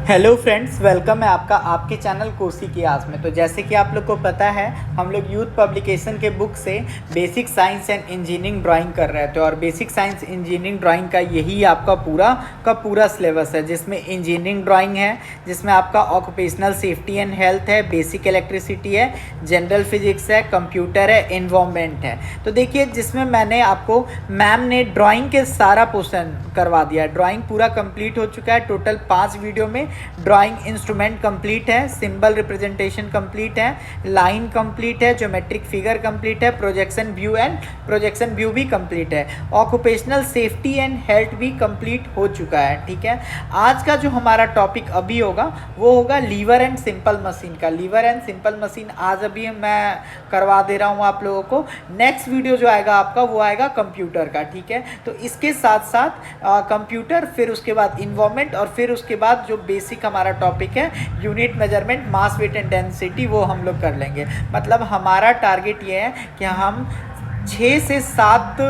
Hello friends, welcome है आपका आपके चैनल कोसी की आस में। तो जैसे कि आप लोग को पता है, हम लोग यूथ पब्लिकेशन के बुक से basic science and engineering drawing कर रहे थे और बेसिक साइंस इंजीनियरिंग ड्राइंग का यही आपका पूरा सिलेबस है, जिसमें इंजीनियरिंग ड्राइंग है, जिसमें आपका ऑक्यूपेशनल सेफ्टी एंड हेल्थ है, बेसिक इलेक्ट्रिसिटी है, जनरल फिजिक्स है, कंप्यूटर है, एनवायरनमेंट है। तो देखिए, जिसमें मैंने आपको मैम ने ड्राइंग के सारा पोर्शन करवा दिया है। ड्राइंग पूरा कंप्लीट हो चुका है। टोटल 5 वीडियो में ड्राइंग इंस्ट्रूमेंट कंप्लीट है, सिंबल रिप्रेजेंटेशन कंप्लीट है, लाइन कंप्लीट है, ज्योमेट्रिक फिगर कंप्लीट है, प्रोजेक्शन व्यू भी कंप्लीट है, ऑक्यूपेशनल सेफ्टी एंड हेल्थ भी कंप्लीट हो चुका है। ठीक है, आज का जो हमारा टॉपिक अभी होगा वो होगा लीवर एंड सिंपल मशीन का। लीवर एंड सिंपल मशीन आज अभी मैं करवा दे रहा हूँ आप लोगों को। नेक्स्ट वीडियो जो आएगा आपका वो आएगा कंप्यूटर का। ठीक है, तो इसके साथ साथ कंप्यूटर, फिर उसके बाद इन्वायरमेंट और फिर उसके बाद जो बेसिक हमारा टॉपिक है unit measurement, mass weight and density, वो हम लोग कर लेंगे। मतलब हमारा टारगेट ये है कि हम 6 से 7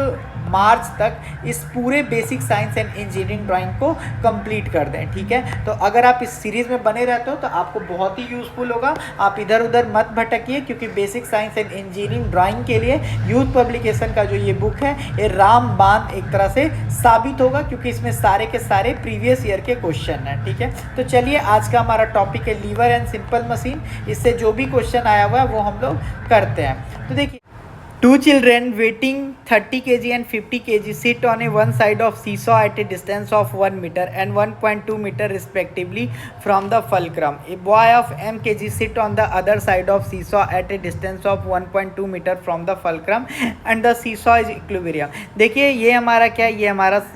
मार्च तक इस पूरे basic science and engineering drawing को कंप्लीट कर दें। ठीक है, तो अगर आप इस सीरीज़ में बने रहते हो तो आपको बहुत ही यूज़फुल होगा। आप इधर उधर मत भटकिए, क्योंकि basic science and engineering drawing के लिए यूथ पब्लिकेशन का जो ये बुक है ये रामबाण एक तरह से साबित होगा, क्योंकि इसमें सारे के सारे प्रीवियस ईयर के क्वेश्चन हैं। ठीक है, तो चलिए, आज का हमारा टॉपिक है लीवर एंड सिंपल मशीन। इससे जो भी क्वेश्चन आया हुआ है वो हम लोग करते हैं। तो देखिए, 2 children weighing 30 kg and 50 kg sit on a one side of seesaw at a distance of 1 meter and 1.2 meter respectively from the fulcrum. A boy of m kg sit on the other side of seesaw at a distance of 1.2 meter from the fulcrum and the seesaw is equilibrium. देखिए, ये हमारा क्या है,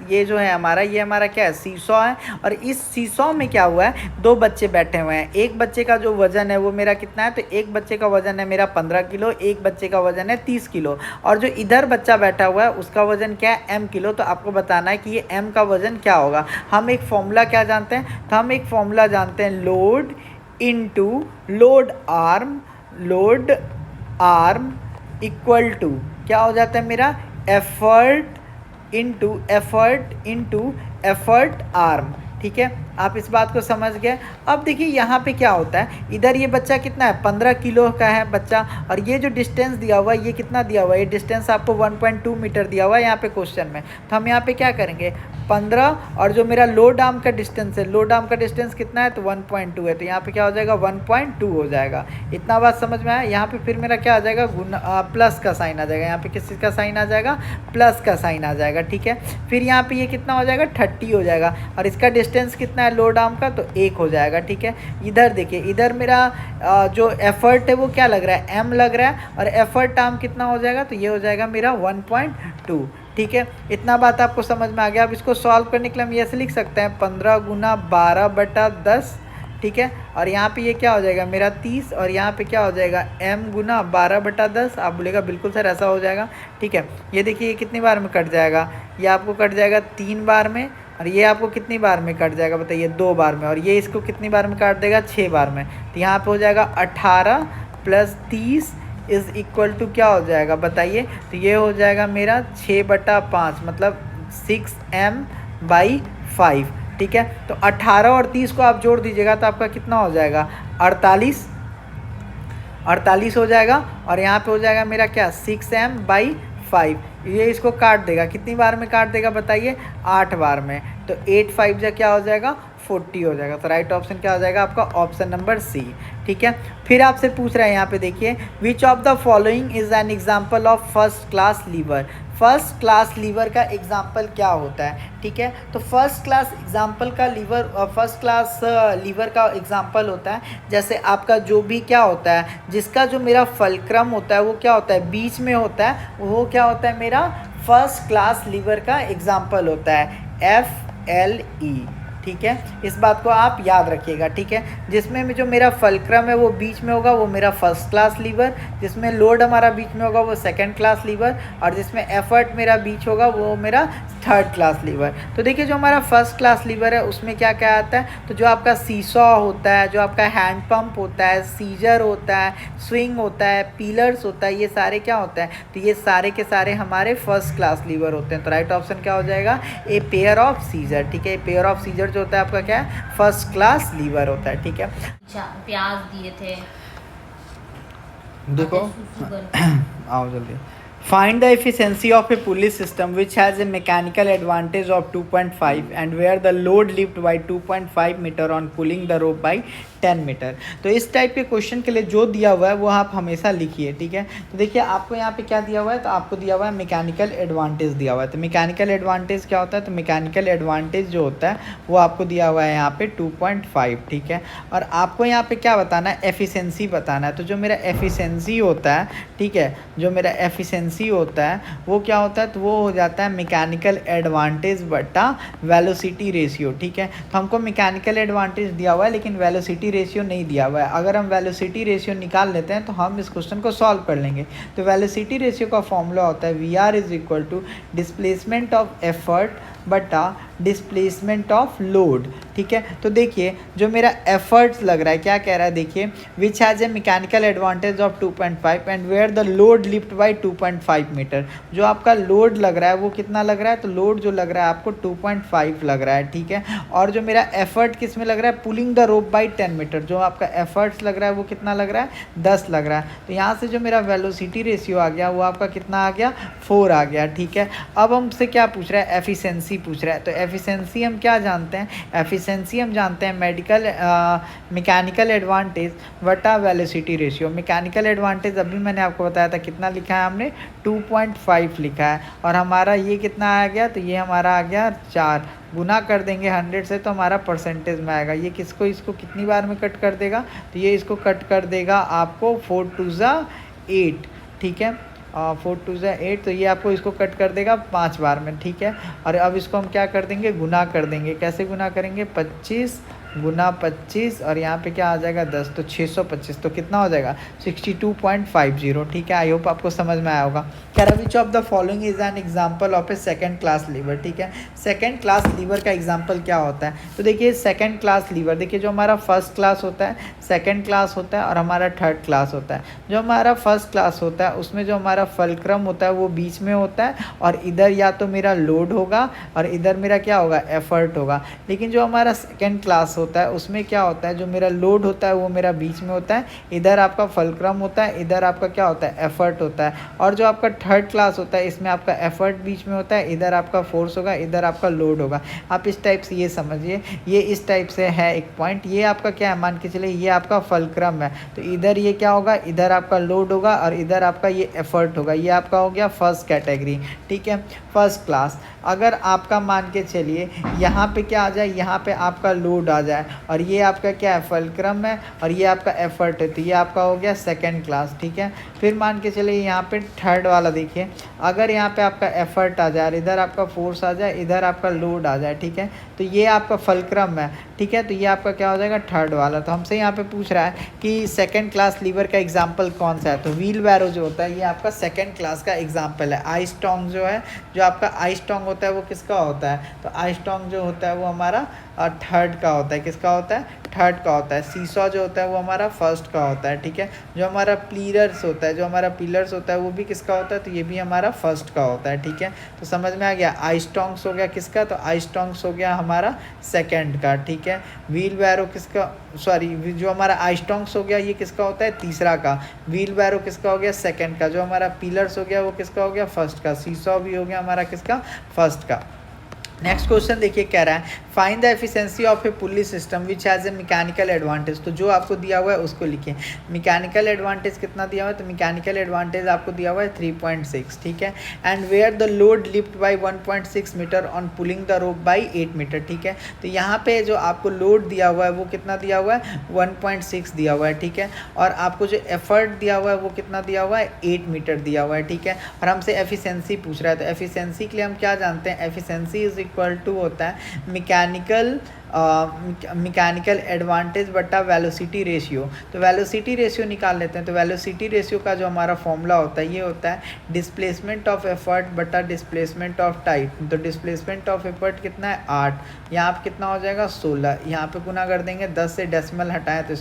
ये जो है ये हमारा क्या है, सीसॉ है। और इस सीसॉ में क्या हुआ है, 2 बच्चे बैठे हुए हैं। एक बच्चे का जो वजन है वो मेरा कितना है, तो एक बच्चे का वजन है मेरा 15 किलो, एक बच्चे का वजन है 30 किलो, और जो इधर बच्चा बैठा हुआ है उसका वजन क्या है, m किलो। तो आपको बताना है कि ये m का वजन क्या होगा। हम एक फॉर्मूला क्या जानते हैं, तो हम एक फॉर्मूला जानते हैं, load into load arm equal to क्या हो जाता है मेरा, एफर्ट इनटू एफर्ट आर्म। ठीक है, आप इस बात को समझ गए। अब देखिए यहाँ पे क्या होता है, इधर ये बच्चा कितना है, 15 किलो का है बच्चा, और ये जो डिस्टेंस दिया हुआ है ये कितना दिया हुआ है, ये डिस्टेंस आपको 1.2 मीटर दिया हुआ है यहाँ पे क्वेश्चन में। तो हम यहाँ पे क्या करेंगे, 15, और जो मेरा लोड आर्म का डिस्टेंस है, लोड आर्म का डिस्टेंस कितना है, तो 1.2 है, तो यहाँ पे क्या हो जाएगा, 1.2 हो जाएगा। इतना बात समझ में आया। यहाँ पे फिर मेरा क्या आ जाएगा, प्लस का साइन आ जाएगा। यहाँ पे किस चीज़ का साइन आ जाएगा, प्लस का साइन आ जाएगा। ठीक है, फिर यहाँ पे ये कितना हो जाएगा, 30 हो जाएगा, और इसका डिस्टेंस कितना है लोड आर्म का, तो 1 हो जाएगा। ठीक है, इधर देखिए, इधर मेरा जो एफर्ट है वो क्या लग रहा है, m लग रहा है, और एफर्ट आर्म कितना हो जाएगा, तो ये हो जाएगा मेरा 1.2। ठीक है, इतना बात आपको समझ में आ गया। अब इसको सॉल्व करने के लिए हम ऐसे लिख सकते हैं, 15 गुना 12/10। ठीक है, और यहाँ पे ये क्या हो जाएगा मेरा 30, और यहाँ पे क्या हो जाएगा, m गुना 12/10। आप बोलेगा बिल्कुल सर ऐसा हो जाएगा। ठीक है, ये देखिए ये कितनी बार में कट जाएगा, ये आपको कट जाएगा 3 बार में, और ये आपको कितनी बार में कट जाएगा बताइए, 2 बार में, और ये इसको कितनी बार में काट देगा, 6 बार में। तो यहाँ पे हो जाएगा 18 + 30 इज़ इक्वल टू क्या हो जाएगा बताइए, तो ये हो जाएगा मेरा 6/5, मतलब 6m/5। ठीक है, तो 18 और 30 को आप जोड़ दीजिएगा तो आपका कितना हो जाएगा, 48 हो जाएगा, और यहाँ पे हो जाएगा मेरा क्या, 6m/5। ये इसको काट देगा, कितनी बार में काट देगा बताइए, 8 बार में। तो 8 5 जा क्या हो जाएगा, 40 हो जाएगा। तो राइट ऑप्शन क्या हो जाएगा आपका, ऑप्शन नंबर सी। ठीक है, फिर आपसे पूछ रहे हैं यहाँ पे देखिए, विच of the following is an example of first class liver. First class liver का एग्जाम्पल क्या होता है। ठीक है, तो फर्स्ट क्लास लीवर का एग्जाम्पल होता है, जैसे आपका जो भी क्या होता है, जिसका जो मेरा फलक्रम होता है वो क्या होता है, बीच में होता है, वो क्या होता है मेरा फर्स्ट क्लास लीवर का एग्जाम्पल होता है, FLE। ठीक है, इस बात को आप याद रखिएगा। ठीक है, जिसमें जो मेरा फलक्रम है वो बीच में होगा वो मेरा फर्स्ट क्लास लीवर, जिसमें लोड हमारा बीच में होगा वो सेकंड क्लास लीवर, और जिसमें एफर्ट मेरा बीच होगा वो मेरा थर्ड क्लास लीवर। तो देखिए, जो हमारा फर्स्ट क्लास लीवर है उसमें क्या क्या आता है, तो जो आपका सीसॉ होता है, जो आपका हैंड पंप होता है, सीजर होता है, स्विंग होता है, पिलर्स होता है, ये सारे क्या होता है, तो ये सारे के सारे हमारे फर्स्ट क्लास लीवर होते हैं। तो राइट ऑप्शन क्या हो जाएगा, ए पेयर ऑफ सीजर। ठीक है, पेयर ऑफ सीजर लीवर जो होता है आपका क्या है, फर्स्ट क्लास लीवर होता है, ठीक है। अच्छा, प्याज दिए थे, देखो सुसु करके। आओ जल्दी। Find the efficiency of a pulley system which has a mechanical advantage of 2.5 and where the load lift by 2.5 meter on pulling the rope by 10 metre. तो इस टाइप के क्वेश्चन के लिए जो दिया हुआ है वो आप हमेशा लिखिए, ठीक है। तो देखिए आपको यहाँ पे क्या दिया हुआ है, तो आपको दिया हुआ है मैकेनिकल एडवांटेज दिया हुआ है। तो मैकेनिकल एडवांटेज क्या होता है, तो मैकेनिकल एडवांटेज जो होता है वो आपको दिया हुआ है यहाँ पे 2.5, ठीक है। और आपको यहाँ पे क्या बताना है, एफिशिएंसी बताना है। तो जो मेरा एफिशिएंसी होता है, ठीक है, जो मेरा एफिशिएंसी होता है वो क्या होता है, तो वो हो जाता है मैकेनिकल एडवांटेज बटा वेलोसिटी रेशियो, ठीक है। तो हमको मैकेनिकल एडवांटेज दिया हुआ है लेकिन वेलोसिटी रेशियो नहीं दिया हुआ है। अगर हम वेलोसिटी रेशियो निकाल लेते हैं तो हम इस क्वेश्चन को सॉल्व कर लेंगे। तो वेलोसिटी रेशियो का फॉर्मूला होता है VR is equal to displacement of effort बटा डिस्प्लेसमेंट ऑफ लोड, ठीक है। तो देखिए जो मेरा एफर्ट्स लग रहा है, क्या कह रहा है, देखिए which has a mechanical advantage of 2.5 and where the load lift by 2.5 metre. जो आपका लोड लग रहा है वो कितना लग रहा है, तो लोड जो लग रहा है आपको 2.5 लग रहा है, ठीक है। और जो मेरा एफर्ट किस में लग रहा है, pulling the rope by 10 metre, जो आपका एफर्ट्स लग रहा है वो कितना लग रहा है, 10 लग रहा है। तो यहाँ से जो मेरा वेलोसिटी रेशियो आ गया वो आपका कितना आ गया, 4 आ गया, ठीक है। अब हमसे क्या पूछ रहा है, एफिशिएंसी पूछ रहा है। तो एफिशिएंसी हम क्या जानते हैं, एफिशिएंसी हम जानते हैं मैकेनिकल एडवांटेज बटा वेलोसिटी रेशियो। मैकेनिकल एडवांटेज अभी मैंने आपको बताया था कितना लिखा है हमने, 2.5 लिखा है। और हमारा ये कितना आ गया, तो ये हमारा आ गया 4, गुना कर देंगे 100 से तो हमारा परसेंटेज में आएगा। ये किसको, इसको कितनी बार में कट कर देगा, तो ये इसको कट कर देगा आपको 4 2 8, ठीक है। 4 2 8, तो ये आपको इसको कट कर देगा 5 बार में, ठीक है। और अब इसको हम क्या कर देंगे, गुना कर देंगे। कैसे गुना करेंगे, 25 गुना 25 और यहाँ पे क्या आ जाएगा 10, तो 625, तो कितना हो जाएगा 62.50, ठीक है। आई होप आपको समझ में आया होगा। कह रहा विच of the following is an example of A second class lever, ठीक है। सेकंड क्लास लीवर का एग्जाम्पल क्या होता है, तो देखिए सेकंड क्लास लीवर, देखिए जो हमारा फर्स्ट क्लास होता है, सेकंड क्लास होता है और हमारा थर्ड क्लास होता है। जो हमारा फर्स्ट क्लास होता है उसमें जो हमारा फलक्रम होता है वो बीच में होता है और इधर या तो मेरा लोड होगा और इधर मेरा क्या होगा, एफर्ट होगा। लेकिन जो हमारा सेकंड क्लास होता है उसमें क्या होता है, जो मेरा लोड होता है वो मेरा बीच में होता है, इधर आपका फलक्रम होता है, इधर आपका क्या होता है, एफर्ट होता है। और जो आपका थर्ड क्लास होता है इसमें आपका एफर्ट बीच में होता है, इधर आपका फोर्स होगा, इधर आपका लोड होगा। आप इस टाइप से ये समझिए, ये इस टाइप से है एक पॉइंट। ये आपका क्या है, मान के चलिए ये आपका फलक्रम है, तो इधर ये क्या होगा, इधर आपका लोड होगा और इधर आपका ये एफर्ट होगा। ये आपका हो गया फर्स्ट कैटेगरी, ठीक है, फर्स्ट क्लास। अगर आपका मान के चलिए यहाँ पे क्या आ जाए, यहाँ पे आपका लोड आ जाए और ये आपका क्या है, फलक्रम है और ये आपका एफर्ट है, तो ये आपका हो गया सेकंड क्लास, ठीक है। फिर मान के चलिए यहाँ पे थर्ड वाला देखिए, अगर यहाँ पे आपका एफर्ट आ जाए, इधर आपका फोर्स आ जाए, इधर आपका लोड आ जाए, ठीक है, तो ये आपका फलक्रम है, ठीक है। तो ये आपका क्या हो जाएगा, थर्ड वाला। तो हमसे यहाँ पे पूछ रहा है कि सेकंड क्लास लीवर का एग्जाम्पल कौन सा है, तो व्हील बैरो जो होता है ये आपका सेकंड क्लास का एग्जाम्पल है। आई स्टोंग जो है, जो आपका आई स्टोंग होता है वो किसका होता है, तो आई स्टोंग जो होता है वो हमारा थर्ड का होता है। किसका होता है, थर्ड का होता है। सीसॉ जो होता है वो हमारा फर्स्ट का होता है, ठीक है। जो हमारा पिलर्स होता है, जो हमारा पिलर्स होता है वो भी किसका होता है, तो ये भी हमारा फर्स्ट का होता है, ठीक है। तो समझ में आ गया। आई स्टोंग्स हो गया किसका, तो आई स्टोंग्स हो गया हमारा सेकंड का, ठीक है। व्हील बैरो किसका, सॉरी, जो हमारा आई स्टोंग्स हो गया ये किसका होता है, तीसरा का। व्हील बैरो किसका हो गया, सेकंड का। जो हमारा पिलर्स हो गया वो किसका हो गया, फर्स्ट का। सीसॉ भी हो गया हमारा किसका, फर्स्ट का। नेक्स्ट क्वेश्चन देखिए, कह रहा है find the efficiency of A pulley system which has a mechanical advantage. तो जो आपको दिया हुआ है उसको लिखिए। मैकेनिकल एडवांटेज कितना दिया हुआ है, तो मैकेनिकल एडवांटेज आपको दिया हुआ है 3.6, ठीक है। And where the load lift by 1.6 metre on pulling the rope by 8 metre, ठीक है। तो यहाँ पे जो आपको लोड दिया हुआ है वो कितना दिया हुआ है, 1.6 दिया हुआ है, ठीक है। और आपको जो एफर्ट दिया हुआ है वो कितना दिया हुआ है, 8 मीटर दिया हुआ है, ठीक है। और हमसे एफिशिएंसी पूछ रहा है, तो एफिशिएंसी के लिए हम क्या जानते हैं, एफिशिएंसी इज इक्वल टू होता है मैकेनिकल एडवांटेज बटा वेलोसिटी रेशियो। तो वेलोसिटी रेशियो निकाल लेते हैं। तो वेलोसिटी रेशियो का जो हमारा फॉर्मूला होता है ये होता है डिस्प्लेसमेंट ऑफ एफर्ट बटा डिस्प्लेसमेंट ऑफ टाइम। तो डिस्प्लेसमेंट ऑफ एफर्ट कितना है, 8, यहाँ पे कितना हो जाएगा 16, यहाँ पे गुना कर देंगे 10 से डेसिमल हटाएं तो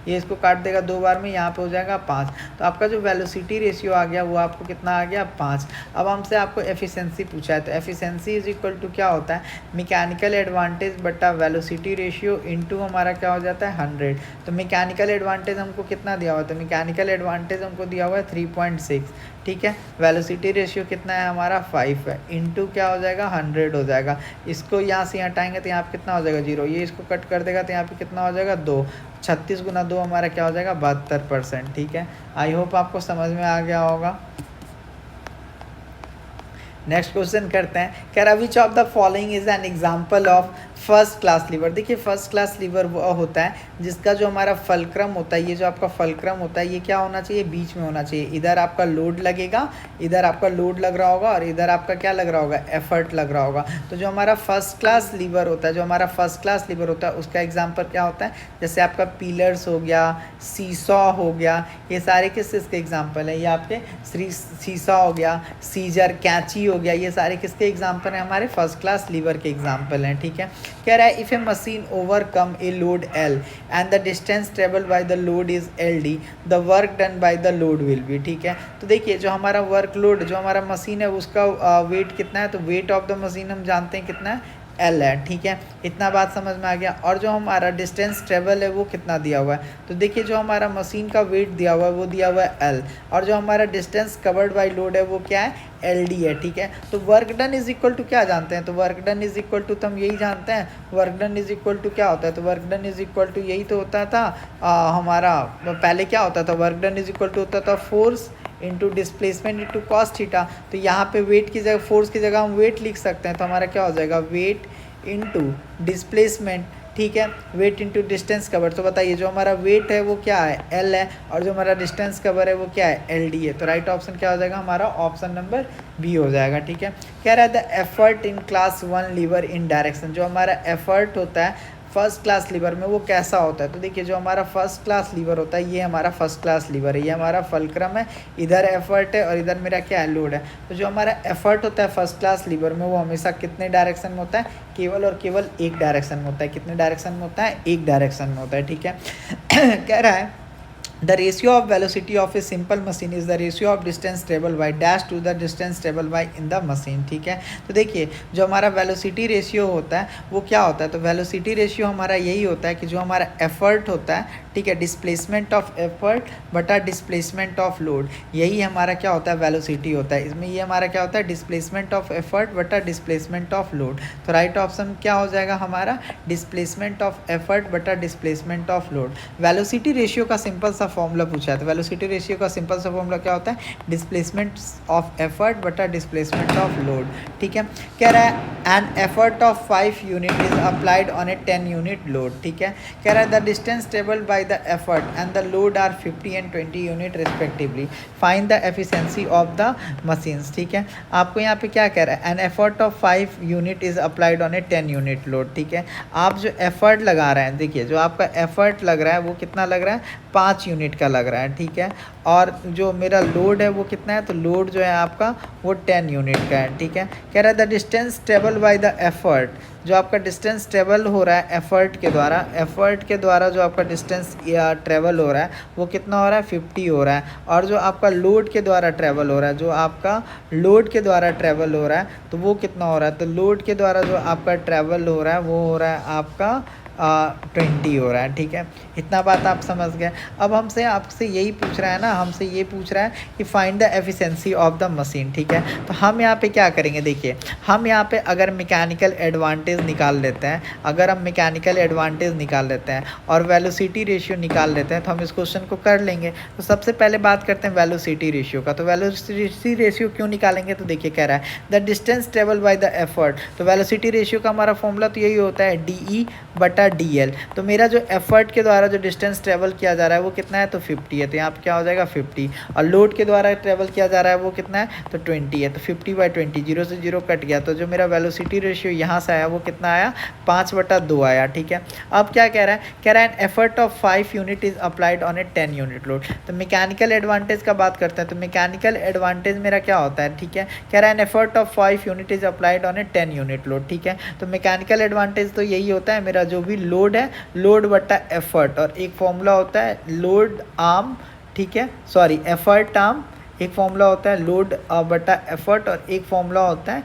इसको काट देगा 2 बार में, यहाँ पे हो जाएगा 5। तो आपका जो वेलोसिटी रेशियो आ गया वो आपको कितना आ गया, 5। अब हमसे आपको एफिशिएंसी पूछा है, तो एफिशिएंसी इज इक्वल टू क्या होता है, मैकेनिकल एडवांटेज बटा वेलोसिटी रेशियो इंटू हमारा क्या हो जाता है 100। तो मैकेनिकल एडवांटेज हमको कितना दिया हुआ है, तो मैकेनिकल एडवांटेज हमको दिया हुआ है 3.6, ठीक है। वेलोसिटी रेशियो कितना है हमारा 5 है, इंटू क्या हो जाएगा 100 हो जाएगा। इसको यहाँ से हटाएंगे तो यहाँ पे कितना हो जाएगा 0, ये इसको कट कर देगा तो यहाँ पे कितना हो जाएगा 2, 36 गुना 2 हमारा क्या हो जाएगा 72%, ठीक है। आई होप आपको समझ में आ गया होगा। नेक्स्ट क्वेश्चन करते हैं, कह रहा विच of the following is an example of first class liver. देखिए फर्स्ट क्लास लीवर वो होता है जिसका जो हमारा फलक्रम होता है, ये जो आपका फलक्रम होता है ये क्या होना चाहिए, बीच में होना चाहिए। इधर आपका लोड लगेगा, इधर आपका लोड लग रहा होगा और इधर आपका क्या लग रहा होगा, एफर्ट लग रहा होगा। तो जो हमारा फर्स्ट क्लास लीवर होता है, जो हमारा फर्स्ट क्लास लीवर होता है उसका एग्जाम्पल क्या होता है, जैसे आपका पिलर्स हो गया, सीसॉ हो गया, ये सारे किसके एग्जाम्पल हैं, ये आपके सीसॉ हो गया, सीजर, कैंची हो गया, ये सारे किसके एग्जाम्पल हैं, हमारे फर्स्ट क्लास लीवर के एग्जाम्पल हैं, ठीक है। कह रहा है if A machine overcome a load L and the distance travel by the load is LD, the work done by the load will be, ठीक है। तो देखिए जो हमारा वर्क लोड, जो हमारा मशीन है उसका वेट कितना है, तो वेट ऑफ द मशीन हम जानते हैं कितना है, L है, ठीक है। इतना बात समझ में आ गया। और जो हमारा डिस्टेंस ट्रेवल है वो कितना दिया हुआ है, तो देखिए जो हमारा मशीन का वेट दिया हुआ है वो दिया हुआ है L, और जो हमारा डिस्टेंस कवर्ड बाय लोड है वो क्या है, LD है, ठीक है। तो work done is equal to क्या जानते हैं, तो work done is equal to तो हम यही जानते हैं, work done is equal to क्या होता है, तो work done is equal to यही तो होता था हमारा पहले क्या होता था, work done is equal to होता था force into displacement into cos theta. तो यहाँ पे वेट की जगह, फोर्स की जगह हम वेट लिख सकते हैं, तो हमारा क्या हो जाएगा वेट इंटू डिस्प्लेसमेंट, ठीक है, वेट इंटू डिस्टेंस कवर। तो बताइए जो हमारा वेट है वो क्या है, L है, और जो हमारा डिस्टेंस कवर है वो क्या है, LD है। तो राइट ऑप्शन क्या हो जाएगा हमारा, ऑप्शन नंबर बी हो जाएगा, ठीक है। कह रहा है the effort in class 1 lever in direction, जो हमारा एफर्ट होता है फर्स्ट क्लास लीवर में वो कैसा होता है, तो देखिए जो हमारा फर्स्ट क्लास लीवर होता है ये हमारा फर्स्ट क्लास लीवर है, ये हमारा फलक्रम है, इधर एफर्ट है और इधर मेरा क्या है, लोड है। तो जो हमारा एफर्ट होता है फर्स्ट क्लास लीवर में वो हमेशा कितने डायरेक्शन में होता है, केवल और केवल एक डायरेक्शन में होता है। कितने डायरेक्शन में होता है, एक डायरेक्शन में होता है, ठीक है। कह रहा है the ratio of velocity of a simple machine is the ratio of distance traveled by dash to the distance traveled by in the machine, ठीक है। तो देखिए जो हमारा वेलोसिटी रेशियो होता है वो क्या होता है, तो वेलोसिटी रेशियो हमारा यही होता है कि जो हमारा एफर्ट होता है, ठीक है, डिस्प्लेसमेंट ऑफ एफर्ट बटा डिस्प्लेसमेंट ऑफ लोड, यही हमारा क्या होता है, वेलोसिटी होता है। इसमें ये हमारा क्या होता है, डिस्प्लेसमेंट ऑफ एफर्ट बटा डिस्प्लेसमेंट ऑफ लोड। तो राइट ऑप्शन क्या हो जाएगा हमारा, डिस्प्लेसमेंट ऑफ एफर्ट बटा displacement of load. Velocity ratio का सिंपल सा फॉर्मूला पूछा है, तो वेलोसिटी रेशियो का सिंपल सा फॉर्मूला क्या होता है, डिस्प्लेसमेंट ऑफ एफर्ट बटा डिस्प्लेसमेंट ऑफ लोड, ठीक है। कह रहा है an effort of 5 unit is applied on a 10 unit load, ठीक है। कह रहा है the distance travelled by the effort and the load are 50 and 20 unit respectively, find the efficiency of the machines, ठीक है। आपको यहाँ पे क्या कह रहा है, an effort of 5 unit is applied on a 10 unit load, ठीक है। आप जो एफर्ट लगा रहे हैं, देखिए जो आपका एफर्ट लग रहा है वो कितना लग रहा है, 5 यूनिट का लग रहा है, ठीक है। और जो मेरा लोड है वो कितना है, तो लोड जो है आपका वो 10 यूनिट का है, ठीक है। कह रहा है the distance travel by the effort, जो आपका डिस्टेंस ट्रेवल हो रहा है एफर्ट के द्वारा, एफर्ट के द्वारा जो आपका डिस्टेंस या ट्रेवल हो रहा है वो कितना हो रहा है, 50 हो रहा है। और जो आपका लोड के द्वारा ट्रेवल हो रहा है, जो आपका लोड के द्वारा ट्रेवल हो रहा है तो वो कितना हो रहा है, तो लोड के द्वारा जो आपका ट्रेवल हो रहा है वो हो रहा है आपका 20 हो रहा है, ठीक है। इतना बात आप समझ गए। अब हमसे आपसे यही पूछ रहा है ना, हमसे ये पूछ रहा है कि find the efficiency of the machine, ठीक है। तो हम यहाँ पे क्या करेंगे, देखिए हम यहाँ पे अगर मैकेनिकल एडवांटेज निकाल लेते हैं, अगर हम मैकेनिकल एडवांटेज निकाल लेते हैं और वेलोसिटी रेशियो निकाल लेते हैं तो हम इस क्वेश्चन को कर लेंगे। तो सबसे पहले बात करते हैं वेलोसिटी रेशियो का। तो वेलोसिटी रेशियो क्यों निकालेंगे, तो देखिए कह रहा है the distance travel by the effort, तो वेलोसिटी रेशियो का हमारा फॉर्मूला तो यही होता है DE बटा DL। तो मेरा जो एफर्ट के द्वारा जो डिस्टेंस ट्रेवल किया जा रहा है वो कितना है, तो 50 है, तो यहाँ पे क्या हो जाएगा 50। और लोड के द्वारा ट्रेवल किया जा रहा है वो कितना है, तो 20 है, तो 50/20, 0 से 0 कट गया। तो जो मेरा वेलोसिटी रेशियो यहाँ से आया वो कितना आया, 5/2 आया, ठीक है। अब क्या कह रहा है, कह रहा है an effort of 5 unit is applied on a 10 unit load. तो मैकेनिकल एडवांटेज का बात करते हैं, तो मैकेनिकल एडवांटेज मेरा क्या होता है, ठीक है। कह रहा है an effort of 5 unit is applied on a 10 unit load, ठीक है। तो मैकेनिकल एडवांटेज तो यही होता है, मेरा जो भी लोड है, लोड बटा एफर्ट, और एक फॉर्मूला होता है लोड आर्म, ठीक है, सॉरी एफर्ट आर्म एक फॉर्मूला होता है लोड बटा एफर्ट, और एक फॉर्मूला होता है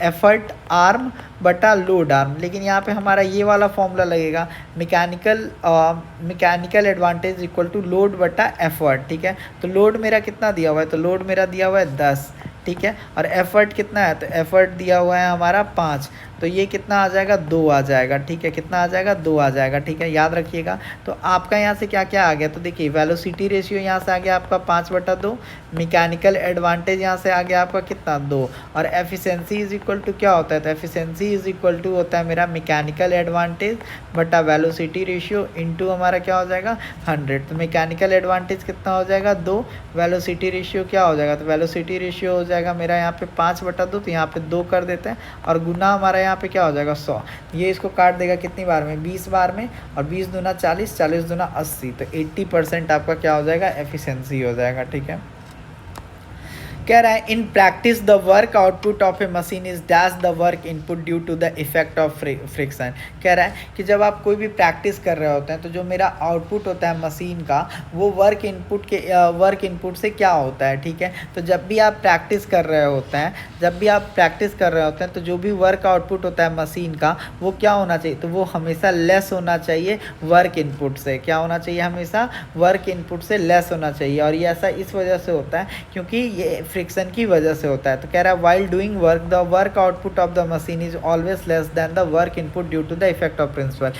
एफर्ट आर्म बटा लोड आर्म। लेकिन यहाँ पे हमारा ये वाला फॉर्मूला लगेगा mechanical advantage equal to load बटा एफर्ट, ठीक है। तो लोड मेरा कितना दिया हुआ है, तो लोड मेरा दिया हुआ है 10, ठीक है। और एफर्ट कितना है, तो एफर्ट दिया हुआ है हमारा 5, तो ये कितना आ जाएगा, 2 आ जाएगा, ठीक है। कितना आ जाएगा, 2 आ जाएगा, ठीक है, याद रखिएगा। तो आपका यहाँ से क्या क्या आ गया, तो देखिए वेलोसिटी रेशियो यहाँ से आ गया आपका 5/2, मैकेनिकल एडवांटेज यहाँ से आ गया आपका कितना, 2, और एफिशिएंसी इज इक्वल टू क्या होता है, तो एफिशिएंसी इज इक्वल टू होता है मेरा मैकेनिकल एडवांटेज बटा वेलोसिटी रेशियो इंटू हमारा क्या हो जाएगा 100। तो मैकेनिकल एडवांटेज कितना हो जाएगा 2, वेलोसिटी रेशियो क्या हो जाएगा, तो वेलोसिटी रेशियो हो जाएगा मेरा यहाँ पे 5/2, तो यहाँ पे 2 कर देते हैं, और गुना हमारा यहाँ पे क्या हो जाएगा 100। ये इसको काट देगा कितनी बार में, 20 बार में, और 20 दूना 40, 40 दूना 80, तो 80% आपका क्या हो जाएगा, एफिशिएंसी हो जाएगा, ठीक है। कह रहा है in practice the work output of a machine is dash the work input due to the effect of friction. कह रहा है कि जब आप कोई भी प्रैक्टिस कर रहे होते हैं तो जो मेरा आउटपुट होता है मशीन का वो वर्क इनपुट से क्या होता है, ठीक है। तो जब भी आप प्रैक्टिस कर रहे होते हैं तो जो भी वर्क आउटपुट होता है मशीन का वो क्या होना चाहिए, तो वो हमेशा लेस होना चाहिए वर्क इनपुट से। क्या होना चाहिए, हमेशा वर्क इनपुट से लेस होना चाहिए। और ये ऐसा इस वजह से होता है क्योंकि ये फ्रिक्शन की वजह से होता है। तो कह रहा है while doing work the work output of the machine is always less than the work input due to the effect of principle.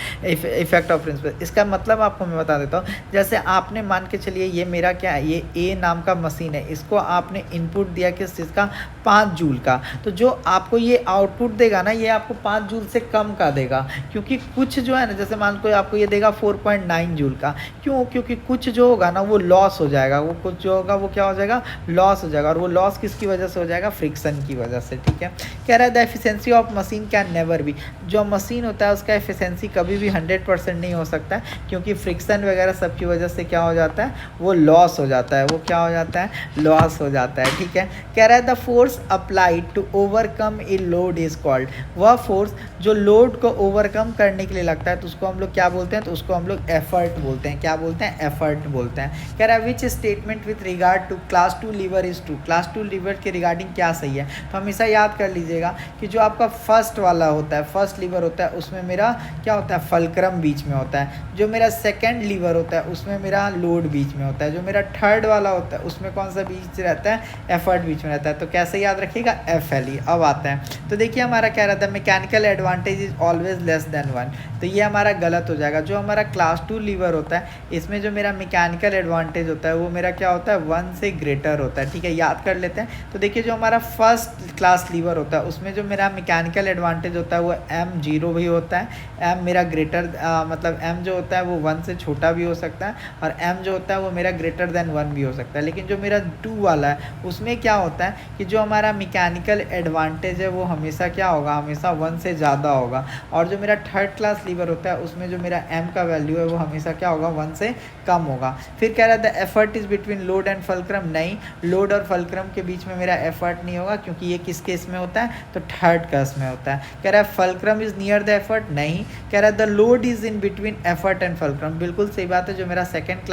इसका मतलब आपको मैं बता देता हूँ, जैसे आपने मान के चलिए ये मेरा क्या है, ये ए नाम का मशीन है, इसको आपने इनपुट दिया किस चीज़ का, 5 जूल का। तो जो आपको ये आउटपुट देगा ना, ये आपको 5 जूल से कम का देगा, क्योंकि कुछ जो है ना, जैसे मान लो आपको ये देगा 4.9 जूल का। क्यों, क्योंकि कुछ जो होगा ना वो लॉस हो जाएगा, वो कुछ जो होगा वो क्या हो जाएगा, लॉस हो जाएगा। और वो लॉस किसकी वजह से हो जाएगा, फ्रिक्शन की वजह से, ठीक है। कह रहा है the efficiency of machine can never be, जो मशीन होता है उसका एफिशिएंसी कभी भी 100% नहीं हो सकता है, क्योंकि फ्रिक्शन वगैरह सब की वजह से क्या हो जाता है, वो लॉस हो जाता है, वो क्या हो जाता है, लॉस हो जाता है, ठीक है। कह रहा है the force applied to overcome a load is called, वह फोर्स जो लोड को ओवरकम करने के लिए लगता है तो उसको हम लोग क्या बोलते हैं, तो उसको हम लोग एफर्ट बोलते हैं। क्या बोलते हैं, एफर्ट बोलते हैं। कह रहा है which statement with regard to class 2 lever is true, class 2 lever के रिगार्डिंग क्या सही है। तो हमेशा याद कर लीजिएगा कि जो आपका फर्स्ट वाला होता है, फर्स्ट लीवर होता है, उसमें मेरा क्या होता है, फलक्रम बीच में होता है। जो मेरा सेकंड लीवर होता है उसमें मेरा लोड बीच में होता है। जो मेरा थर्ड वाला होता है उसमें कौन सा बीच रहता है, एफर्ट बीच में रहता है। तो कैसे याद रखिएगा, FLE। अब आता है तो देखिए हमारा क्या रहता है, mechanical advantage is always less then 1, तो ये हमारा गलत हो जाएगा। जो हमारा क्लास 2 लीवर होता है इसमें जो मेरा मैकेनिकल एडवांटेज होता है वो मेरा क्या होता है, 1 से ग्रेटर होता है, ठीक है। याद कर लेते हैं। तो देखिए जो हमारा फर्स्ट क्लास लीवर होता है उसमें जो मेरा मैकेनिकल एडवांटेज होता है वो M0 भी होता है। M मेरा ग्रेटर मतलब M जो होता है वो 1 से छोटा भी हो सकता है, और M जो होता है वो मेरा ग्रेटर देन 1 भी हो सकता है। लेकिन जो मेरा 2 वाला है उसमें क्या होता है कि जो हमारा मैकेनिकल एडवांटेज है वो हमेशा क्या होगा, हमेशा 1 से ज़्यादा होगा। और जो मेरा थर्ड क्लास लीवर होता है उसमें जो मेरा M का वैल्यू है वो हमेशा क्या होगा, 1 से कम होगा। फिर कह रहा है the effort is between load and fulcrum, नहीं, लोड और फलक्रम के बीच में मेरा एफर्ट नहीं होगा, क्योंकि ये किस केस में होता है, तो थर्ड केस में होता है। कह रहा है fulcrum is near the effort, नहीं। कह रहा है the load is in between effort and fulcrum, बिल्कुल सही बात है। जो मेरा सेकंड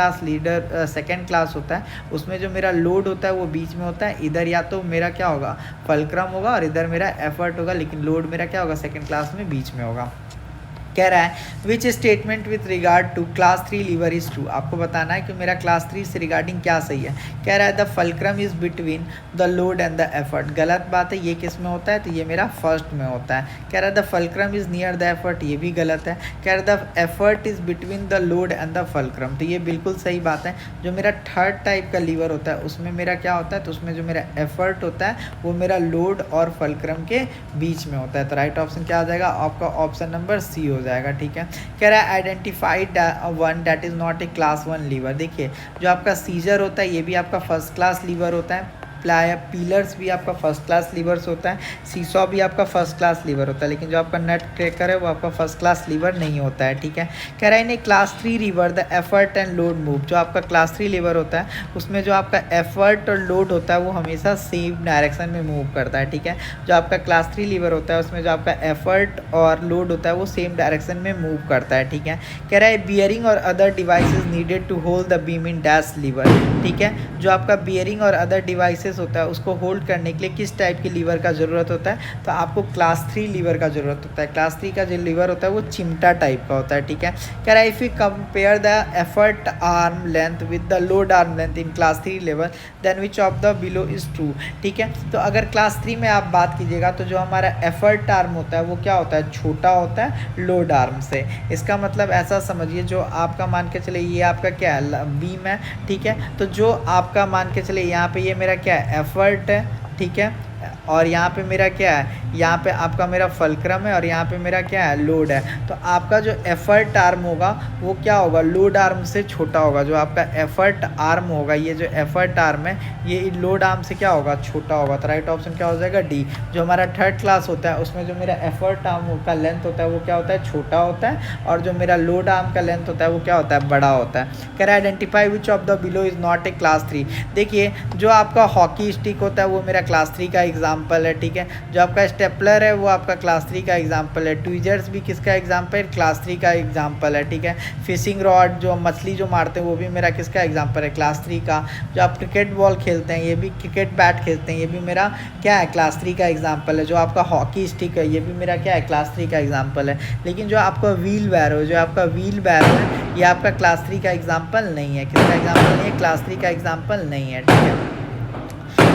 क्लास होता है उसमें जो मेरा लोड होता है वो बीच में होता है। इधर या तो मेरा क्या होगा, फलक्रम होगा, और इधर मेरा एफर्ट होगा, लेकिन लोड मेरा क्या होगा, सेकंड क्लास में बीच में होगा। कह रहा है which statement with regard to class 3 lever is true, आपको बताना है कि मेरा क्लास 3 से रिगार्डिंग क्या सही है। कह रहा है the fulcrum is between the load and the effort, गलत बात है। ये किस में होता है, तो ये मेरा फर्स्ट में होता है। कह रहा है the fulcrum is near the effort, ये भी गलत है। कह रहा है the effort is between the load and the fulcrum, तो ये बिल्कुल सही बात है। जो मेरा थर्ड टाइप का लीवर होता है उसमें मेरा क्या होता है, तो उसमें जो मेरा एफर्ट होता है वो मेरा लोड और फलक्रम के बीच में होता है। तो राइट ऑप्शन क्या आ जाएगा, आपका ऑप्शन नंबर C हो जाएगा, ठीक है। कह रहा है identified one that is not a class 1 lever, देखिए जो आपका सीजर होता है ये भी आपका फर्स्ट क्लास लीवर होता है, पिलर्स भी आपका फर्स्ट क्लास लीवर्स होता है, सीसॉ भी आपका फर्स्ट क्लास लीवर होता है, लेकिन जो आपका नट क्रैकर है वो आपका फर्स्ट क्लास लीवर नहीं होता है, ठीक है। कह रहा है in class 3 lever the effort and load move, जो आपका क्लास 3 लीवर होता है उसमें जो आपका एफर्ट और लोड होता है वो हमेशा सेम डायरेक्शन में मूव करता है, ठीक है। जो आपका क्लास 3 लीवर होता है उसमें जो आपका एफर्ट और लोड होता है वो सेम डायरेक्शन में मूव करता है, ठीक है। कह रहा है बियरिंग और other devices needed to hold the beam in dash lever, ठीक है। जो आपका बियरिंग और अदर डिवाइसेस होता है उसको होल्ड करने के लिए किस टाइप के लीवर का ज़रूरत होता है, तो आपको क्लास 3 लीवर का ज़रूरत होता है। क्लास 3 का जो लीवर होता है वो चिमटा टाइप का होता है, ठीक है। कह रहा है if you compare the effort arm length with the load arm length in class 3 level then which of the below is true, ठीक है। तो अगर क्लास 3 में आप बात कीजिएगा तो जो हमारा एफर्ट आर्म होता है वो क्या होता है, छोटा होता है लोड आर्म से। इसका मतलब ऐसा समझिए जो आपका मान के चले ये आपका क्या है बीम है, ठीक है। तो जो आपका मान के चले यहाँ पे ये मेरा क्या है एफर्ट है, ठीक है, और यहाँ पे मेरा क्या है, यहाँ पे आपका मेरा फलक्रम है और यहाँ पे मेरा क्या है लोड है। तो आपका जो एफर्ट आर्म होगा वो क्या होगा, लोड आर्म से छोटा होगा। जो आपका एफर्ट आर्म होगा, ये जो एफर्ट आर्म है ये लोड आर्म से क्या होगा, छोटा होगा। तो राइट ऑप्शन क्या हो जाएगा डी। जो हमारा थर्ड क्लास होता है उसमें जो मेरा एफर्ट आर्म का लेंथ होता है वो क्या होता है, छोटा होता है, और जो मेरा लोड आर्म का लेंथ होता है वो क्या होता है, बड़ा होता है। कह रहा है identify which of the below is not a class 3। देखिए जो आपका हॉकी स्टिक होता है वो मेरा क्लास 3 का एग्जाम्पल है, ठीक है। जो आपका स्टेपलर है वो आपका क्लास 3 का एग्जाम्पल है। ट्वीजर्स भी किसका एग्जाम्पल है, क्लास 3 का एग्जाम्पल है, ठीक है। फिशिंग रॉड जो मछली जो मारते हैं वो भी मेरा किसका एग्जाम्पल है, क्लास 3 का। जो आप क्रिकेट बॉल खेलते हैं ये भी, क्रिकेट बैट खेलते हैं ये भी मेरा क्या है, क्लास 3 का एग्जाम्पल है। जो आपका हॉकी स्टिक है ये भी मेरा क्या है, क्लास 3 का एग्जाम्पल है। लेकिन जो आपका व्हील बैरो, जो आपका व्हील बैरो है ये आपका क्लास 3 का एग्जाम्पल नहीं है। किसका एग्जाम्पल नहीं है, क्लास 3 का एग्जाम्पल नहीं है, ठीक है।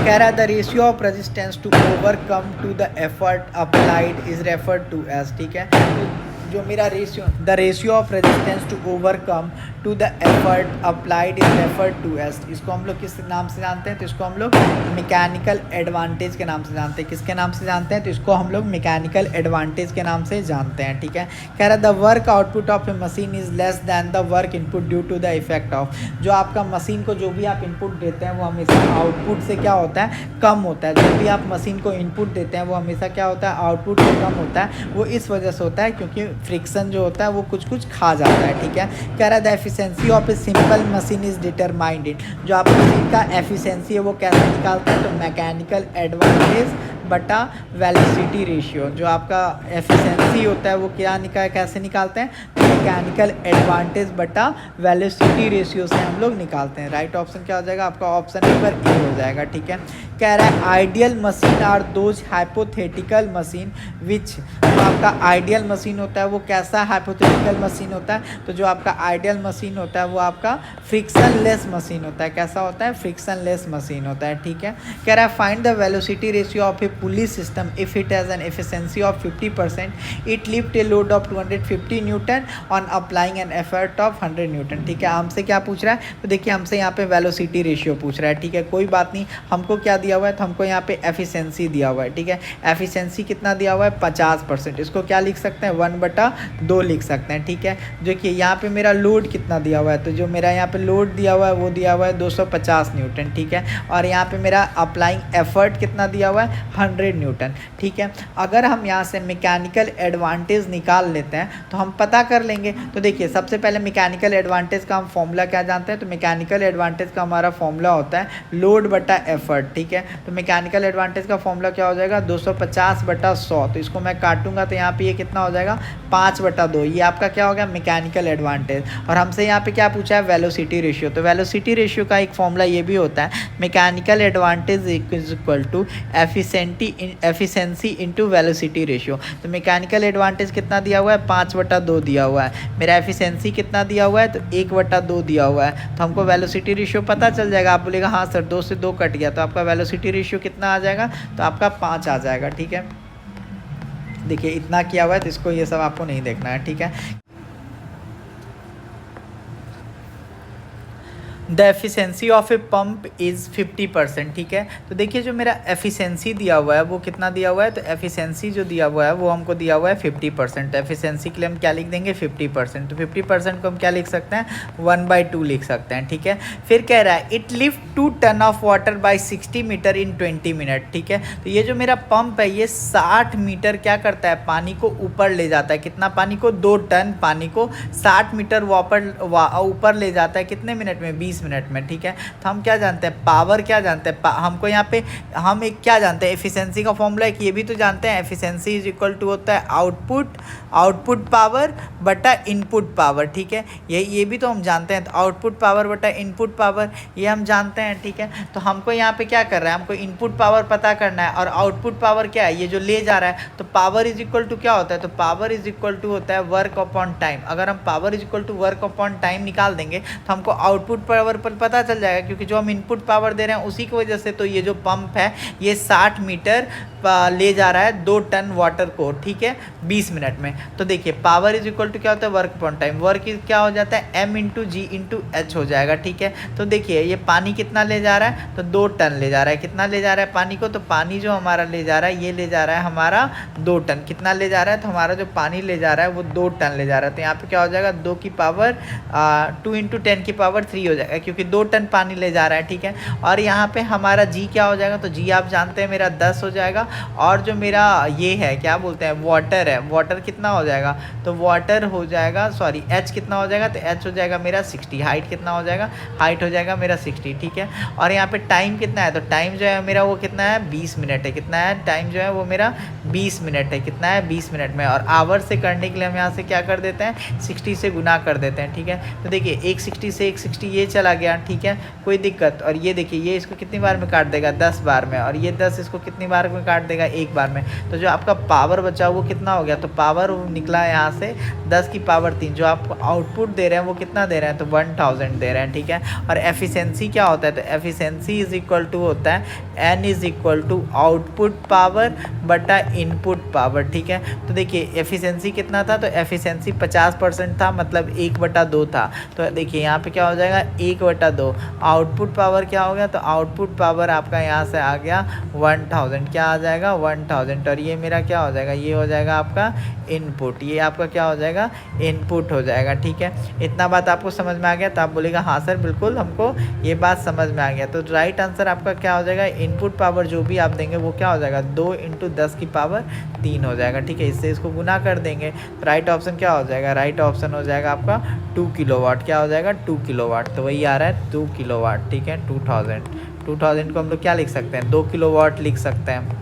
कह रहा है the ratio of resistance to overcome to the effort applied is referred to as, ठीक है। तो जो मेरा ratio, the ratio of resistance to overcome to the effort applied is referred to as, इसको हम लोग किस नाम से जानते हैं, तो इसको हम लोग मैकेनिकल एडवांटेज के नाम से जानते हैं। किसके नाम से जानते हैं, तो इसको हम लोग मैकेनिकल एडवांटेज के नाम से जानते हैं, ठीक है। कह रहा है the work output of a machine is less than the work input due to the effect of, जो आपका मशीन को जो भी आप इनपुट देते हैं वो हमेशा आउटपुट से क्या होता है, कम होता है। जब भी आप मशीन को इनपुट देते हैं वो हमेशा क्या होता है, आउटपुट से कम होता है। वो इस वजह से होता है क्योंकि फ्रिक्शन जो होता है वो कुछ खा जाता है, ठीक है। कह रहा है the efficiency of A simple machine is determined in, जो आप मशीन का एफिशिएंसी है वो कैसे निकालते हैं, तो मैकेनिकल एडवांटेज बटा वेलोसिटी रेशियो। जो आपका एफिशिएंसी होता है वो क्या कैसे निकालते हैं, तो मैकेनिकल एडवांटेज बटा वेलोसिटी रेशियो से हम लोग निकालते हैं। राइट ऑप्शन क्या हो जाएगा आपका, ऑप्शन नंबर ए हो जाएगा, ठीक है। कह रहा है ideal machine are those hypothetical machine which, जो आपका आइडियल मशीन होता है वो कैसा हाइपोथेटिकल मशीन होता है, तो जो आपका आइडियल मशीन होता है वो आपका फ्रिक्शन लेस मशीन होता है। कैसा होता है, फ्रिक्शन लेस मशीन होता है, ठीक है। कह रहा है find the velocity ratio of A pulley system if it has an efficiency of 50%, it lift a load of 250 Newton on applying N effort of 100 Newton, ठीक है। हमसे क्या पूछ रहा है, तो देखिए हमसे यहाँ पे वेलोसिटी रेशियो पूछ रहा है, ठीक है। कोई बात नहीं, हमको क्या दिया हुआ है, तो हमको यहाँ पे एफिशिएंसी दिया हुआ है, ठीक है। एफिशिएंसी कितना दिया हुआ है, 50%। इसको क्या लिख सकते हैं, 1/2 लिख सकते हैं, ठीक है। जो कि यहाँ पे मेरा लोड कितना दिया हुआ है, तो जो मेरा यहाँ पे लोड दिया हुआ है वो दिया हुआ है 250 न्यूटन, ठीक है। और यहाँ पे मेरा अप्लाइंग एफर्ट कितना दिया हुआ है, 100 न्यूटन, ठीक है। अगर हम यहाँ से मैकेनिकल एडवांटेज निकाल लेते हैं तो हम पता कर लेंगे। तो देखिए सबसे पहले मैकेनिकल एडवांटेज का हम फॉर्मूला क्या जानते हैं, तो मैकेनिकल एडवांटेज का हमारा फॉर्मूला होता है लोड बटा एफर्ट, ठीक है। तो मैकेनिकल एडवांटेज का फॉर्मूला क्या हो जाएगा, 250/100। तो इसको मैं काटूंगा तो यहाँ पे ये कितना हो जाएगा, 5/2। ये आपका क्या हो गया, मैकेनिकल एडवांटेज। और हमसे यहाँ पे क्या पूछा है, वेलोसिटी रेशियो। तो वेलोसिटी रेशियो का एक फॉर्मूला ये भी होता है, mechanical advantage is equal to efficiency into velocity ratio. तो मैकेनिकल एडवांटेज कितना दिया हुआ है, 5/2 दिया हुआ है। मेरा एफिशिएंसी कितना दिया हुआ है, तो 1/2 दिया हुआ है। तो हमको वेलोसिटी रेशियो पता चल जाएगा। आप बोलेगा हाँ सर 2 से 2 कट गया, तो आपका वेलोसिटी रेशियो कितना आ जाएगा, तो आपका 5 आ जाएगा, ठीक है। देखिए इतना किया हुआ है तो इसको ये सब आपको नहीं देखना है, ठीक है। The efficiency of a pump is 50%। ठीक है, तो देखिए जो मेरा एफिशिएंसी दिया हुआ है वो कितना दिया हुआ है, तो एफिशिएंसी जो दिया हुआ है वो हमको दिया हुआ है 50%। एफिशिएंसी के लिए हम क्या लिख देंगे 50%। तो 50% को हम क्या लिख सकते हैं 1/2 लिख सकते हैं। ठीक है, फिर कह रहा है it lift 2 ton of water by 60 metre in 20 minute. ठीक है, तो ये जो मेरा पंप है ये 60 मीटर क्या करता है, पानी को ऊपर ले जाता है। कितना पानी को, 2 टन पानी को 60 मीटर ऊपर ले जाता है। कितने मिनट में, 20 मिनट में। ठीक है, तो हम क्या जानते हैं, पावर क्या जानते हैं, हमको यहाँ पे हम एक क्या जानते हैं, एफिशिएंसी का फॉर्मूला है कि ये भी तो जानते हैं, एफिशिएंसी इज इक्वल टू होता है आउटपुट पावर बटा इनपुट पावर। ठीक है, ये भी तो हम जानते हैं, तो आउटपुट पावर बटा इनपुट पावर ये हम जानते हैं। ठीक है, तो हमको यहाँ पे क्या कर रहा है, हमको इनपुट पावर पता करना है और आउटपुट पावर क्या है, ये जो ले जा रहा है। तो पावर इज इक्वल टू क्या होता है, तो पावर इज इक्वल टू होता है वर्क अपॉन टाइम। अगर हम power is equal to work upon time निकाल देंगे तो हमको आउटपुट पावर पर पता चल जाएगा, क्योंकि जो हम इनपुट पावर दे रहे हैं उसी की वजह से तो ये जो पंप है ये 60 मीटर ले जा रहा है 2 टन वाटर को। ठीक है, 20 मिनट में। तो देखिए पावर इज इक्वल टू क्या होता है, वर्क अपॉन टाइम। वर्क क्या हो जाता है, m/g/h हो जाएगा। ठीक है, तो देखिए ये पानी कितना ले जा रहा है, तो 2 टन ले जा रहा है। कितना ले जा रहा है पानी को, तो पानी जो हमारा ले जा रहा है ये ले जा रहा है हमारा 2 टन। कितना ले जा रहा है, तो हमारा जो पानी ले जा रहा है वो 2 टन ले जा रहा है। तो यहाँ पे क्या हो जाएगा, 2 की पावर 2 × 10 की पावर 3 हो जाएगा, क्योंकि 2 टन पानी ले जा रहा है। ठीक है, और यहाँ पे हमारा जी क्या हो जाएगा, तो जी आप जानते हैं मेरा 10 हो जाएगा। और जो मेरा ये है क्या बोलते हैं, वाटर है, वाटर कितना हो जाएगा, तो वाटर हो जाएगा सॉरी एच कितना हो जाएगा, तो एच हो जाएगा मेरा 60। हाइट कितना हो जाएगा, हाइट हो जाएगा मेरा 60। ठीक है, और यहाँ पे टाइम कितना है, तो टाइम जो है मेरा वो कितना है 20 मिनट है। कितना है टाइम जो है वो मेरा 20 मिनट है। कितना है 20 मिनट में। और आवर से करने के लिए हम यहाँ से क्या कर देते हैं, 60 से गुना कर देते हैं। ठीक है, तो देखिए 160 से 160 ये चला गया। ठीक है, कोई दिक्कत। और ये देखिए ये इसको कितनी बार में काट देगा, 10 बार में। और ये 10 इसको कितनी बार में काट देगा, 1 बार में। तो जो आपका पावर बचा वो कितना हो गया, तो पावर निकला है यहाँ से 10 की पावर 3। जो आप आउटपुट दे रहे हैं वो कितना दे रहे हैं, तो 1000 दे रहे हैं। ठीक है, और एफिशिएंसी क्या होता है, तो एफिशिएंसी इज इक्वल टू होता है n is equal to output power बटा इनपुट पावर। ठीक है, तो देखिए एफिशिएंसी कितना था, तो एफिशिएंसी 50% था, मतलब 1/2 था। तो देखिए यहाँ पे क्या हो जाएगा 1/2। आउटपुट पावर क्या हो गया, तो आउटपुट पावर आपका यहाँ से आ गया 1000। क्या आ जाएगा 1000। और ये मेरा क्या हो जाएगा, ये हो जाएगा आपका इनपुट। ये आपका क्या हो जाएगा, इनपुट हो जाएगा। ठीक है, इतना बात आपको समझ में आ गया, तो आप बोलेगा हाँ सर बिल्कुल हमको ये बात समझ में आ गया। तो राइट आंसर आपका क्या हो जाएगा, इनपुट पावर जो भी आप देंगे वो क्या हो जाएगा 2 × 10 की पावर 3 हो जाएगा। ठीक है, इससे इसको गुना कर देंगे तो राइट ऑप्शन क्या हो जाएगा, राइट ऑप्शन हो जाएगा आपका 2 किलोवाट। क्या हो जाएगा 2 किलोवाट, तो वही आ रहा है 2 किलोवाट। ठीक है, 2000 को हम लोग क्या लिख सकते हैं, 2 किलोवाट लिख सकते हैं।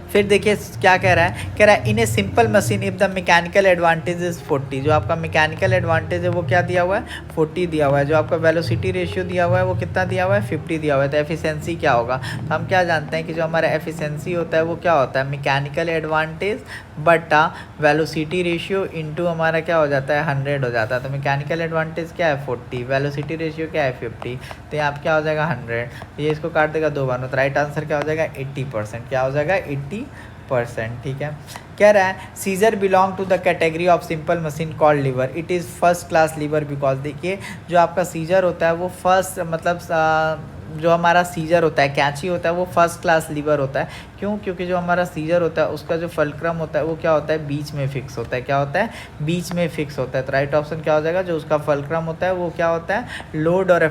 फिर देखिए क्या कह रहा है in a simple machine if the mechanical advantage is 40। जो आपका मैकेनिकल एडवांटेज है वो क्या दिया हुआ है 40 दिया हुआ है। जो आपका वेलोसिटी रेशियो दिया हुआ है वो कितना दिया हुआ है 50 दिया हुआ है। तो एफिशिएंसी क्या होगा, तो हम क्या जानते हैं कि जो हमारा एफिशिएंसी होता है वो क्या होता है मैकेनिकल एडवांटेज बटा वेलोसिटी रेशियो इंटू हमारा क्या हो जाता है 100 हो जाता है। तो मैकेनिकल एडवांटेज क्या है 40, वेलोसिटी रेशियो क्या है 50, तो यहाँ पे क्या हो जाएगा 100। ये इसको काट देगा 2 बार में, तो राइट आंसर क्या हो जाएगा 80%। क्या हो जाएगा 80%। ठीक है, कह रहा है scissor belong to the category of simple machine called lever, it is first class lever because. देखिए जो आपका सीजर होता है वो फर्स्ट मतलब जो हमारा सीजर होता है कैंची होता है वो फर्स्ट क्लास लीवर होता है। क्यों, क्योंकि जो हमारा सीजर होता है उसका जो फलक्रम होता है वो क्या होता है बीच में फिक्स होता है। क्या होता है बीच में फिक्स होता है। तो राइट ऑप्शन क्या हो जाएगा, जो उसका फलक्रम होता है वो क्या होता है लोड और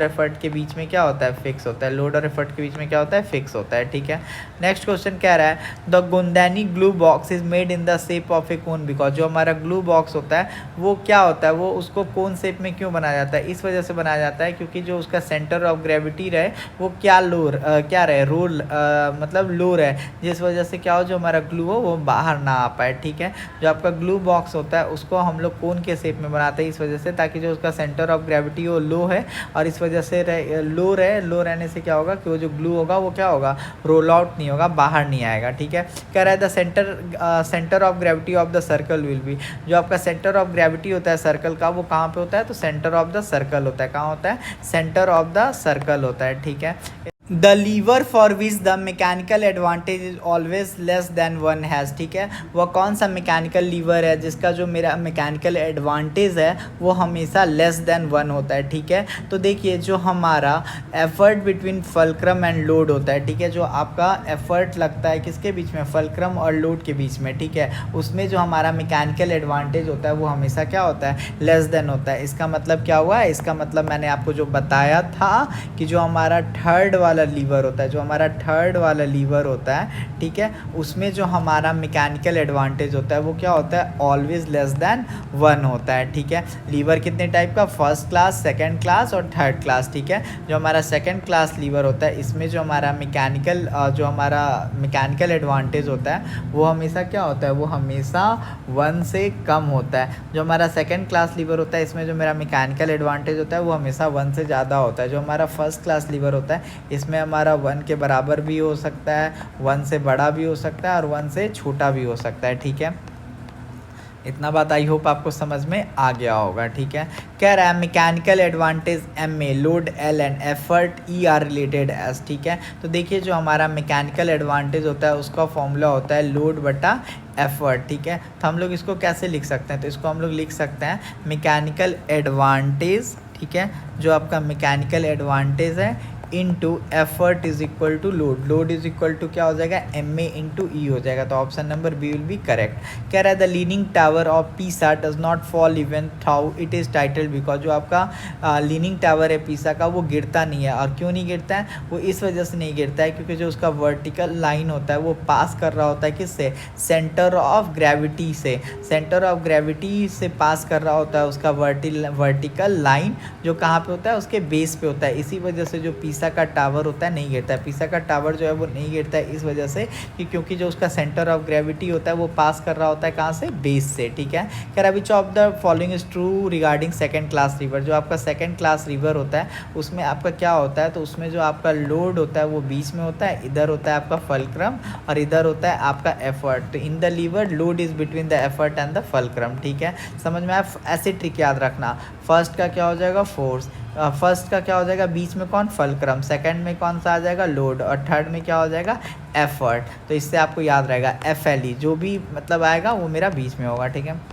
एफर्ट के बीच में क्या होता है फिक्स होता है। लोड और एफर्ट के बीच में क्या होता है फिक्स होता है। ठीक है, नेक्स्ट क्वेश्चन कह रहा है द गुंदानी glue box is made in the shape of a cone because. जो हमारा ग्लू बॉक्स होता है वो क्या होता है, वो उसको कोन शेप में क्यों बनाया जाता है, इस वजह से बनाया जाता है क्योंकि जो उसका सेंटर ऑफ ग्रेविटी रहे वो क्या क्या रहे रोल मतलब लो रहे, जिस वजह से क्या हो जो हमारा ग्लू हो वो बाहर ना आ पाए। ठीक है, जो आपका ग्लू बॉक्स होता है उसको हम लोग कोन के शेप में बनाते हैं इस वजह से, ताकि जो उसका सेंटर ऑफ ग्रेविटी वो लो है और इस वजह से लो रहने से क्या होगा कि वो जो ग्लू होगा वो क्या होगा रोल आउट नहीं होगा, बाहर नहीं आएगा। ठीक है, कह रहा है the centre of gravity of the circle will be. जो आपका सेंटर ऑफ ग्रेविटी होता है सर्कल का वो कहाँ पे होता है, तो सेंटर ऑफ द सर्कल होता है। कहाँ होता है सेंटर ऑफ द सर्कल होता है। ठीक है, the lever for which the mechanical advantage is always less than one has, ठीक है। वह कौन सा मैकेनिकल लीवर है जिसका जो मेरा मैकेनिकल एडवांटेज है वो हमेशा लेस देन वन होता है, ठीक है। तो देखिए जो हमारा effort between fulcrum and load होता है, ठीक है, जो आपका एफर्ट लगता है किसके बीच में, फल्क्रम और लोड के बीच में, ठीक है, उसमें जो हमारा मैकेनिकल एडवांटेज होता है वो हमेशा क्या होता है, लेस देन होता है। इसका मतलब क्या हुआ है, इसका मतलब मैंने आपको जो बताया था कि जो हमारा थर्ड वाला लीवर होता है, जो हमारा थर्ड वाला लीवर होता है, ठीक है, उसमें जो हमारा मैकेनिकल एडवांटेज होता है वो क्या होता है, ऑलवेज लेस देन वन होता है, ठीक है। लीवर कितने टाइप का, फर्स्ट क्लास, सेकंड क्लास और थर्ड क्लास, ठीक है। जो हमारा सेकंड क्लास लीवर होता है इसमें जो हमारा मैकेनिकल एडवांटेज होता है वो हमेशा क्या होता है, वो हमेशा वन से कम होता है। जो हमारा सेकंड क्लास लीवर होता है इसमें जो मेरा मैकेनिकल एडवांटेज होता है वो हमेशा वन से ज़्यादा होता है। जो हमारा फर्स्ट क्लास लीवर होता है इसमें हमारा वन के बराबर भी हो सकता है, वन से बड़ा भी हो सकता है और वन से छोटा भी हो सकता है, ठीक है। इतना बात आई होप आपको समझ में आ गया होगा, ठीक है। कह रहा है mechanical advantage M A, load L and effort E are related as, ठीक है। तो देखिए जो हमारा मैकेनिकल एडवांटेज होता है उसका फॉर्मूला होता है लोड बटा एफर्ट, ठीक है। तो हम लोग इसको कैसे लिख सकते हैं, तो इसको हम लोग लिख सकते हैं मैकेनिकल एडवांटेज, ठीक है, जो आपका मैकेनिकल एडवांटेज है into effort is equal to load, load is equal to क्या हो जाएगा, एम ए इंटू ई हो जाएगा। तो option number B will be correct. कह रहा है the leaning tower of Pisa does not fall even though it is tilted, because जो आपका लीनिंग टावर है पीसा का वो गिरता नहीं है। और क्यों नहीं गिरता है, वो इस वजह से नहीं गिरता है क्योंकि जो उसका वर्टिकल लाइन होता है वो पास कर रहा होता है किससे, सेंटर ऑफ ग्रेविटी से, सेंटर ऑफ ग्रेविटी से पास कर रहा होता है उसका वर्टिकल लाइन, जो कहाँ पे होता है, उसके बेस पे होता है। इसी वजह से जो पीसा का टावर होता है नहीं गिरता है। पीसा का टावर जो है वो नहीं गिरता है इस वजह से कि क्योंकि जो उसका सेंटर ऑफ ग्रेविटी होता है वो पास कर रहा होता है कहाँ से, बेस से, ठीक है। कह रहा विच of the following is true regarding second class river, जो आपका सेकंड क्लास रिवर होता है उसमें आपका क्या होता है, तो उसमें जो आपका लोड होता है वो बीच में होता है, इधर होता है आपका फल्क्रम और इधर होता है आपका एफर्ट। तो in the lever load is between the effort and the fulcrum, ठीक है। समझ में आया, ऐसे ट्रिक याद रखना। फर्स्ट का क्या हो जाएगा, फोर्स, फर्स्ट का क्या हो जाएगा, बीच में कौन, फल्क्रम, सेकंड में कौन सा आ जाएगा, लोड, और थर्ड में क्या हो जाएगा, एफर्ट। तो इससे आपको याद रहेगा एफ एल ई, जो भी मतलब आएगा वो मेरा बीच में होगा, ठीक है।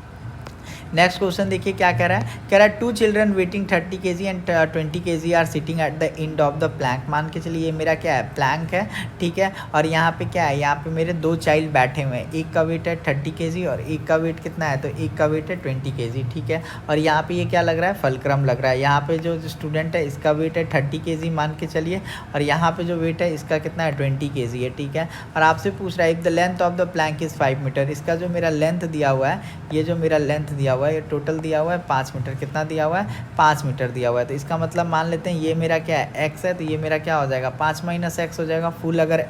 नेक्स्ट क्वेश्चन देखिए क्या कह रहा है, कह रहा है 2 children weighing 30 kg and 20 kg are sitting at the end of the plank. मान के चलिए ये मेरा क्या है, प्लैंक है, ठीक है। और यहाँ पे क्या है, यहाँ पे मेरे 2 चाइल्ड बैठे हुए हैं, एक का वेट है 30 kg और एक का वेट कितना है, तो एक का वेट है 20 kg, ठीक है। और यहाँ पे ये क्या लग रहा है, फल्क्रम लग रहा है। यहाँ पे जो स्टूडेंट है इसका वेट है 30 kg मान के चलिए, और यहाँ पे जो वेट है इसका कितना है, 20 kg है, ठीक है। और आपसे पूछ रहा है if the length of the plank is 5 metre, इसका जो मेरा लेंथ दिया हुआ है, ये जो मेरा लेंथ दिया हुआ है, ये टोटल दिया हुआ है 5 मीटर, कितना दिया हुआ है, 5 मीटर दिया हुआ है। तो इसका मतलब मान लेते हैं ये मेरा क्या है, x है, तो ये मेरा क्या हो जाएगा, 5 माइनस एक्स हो जाएगा। फुल अगर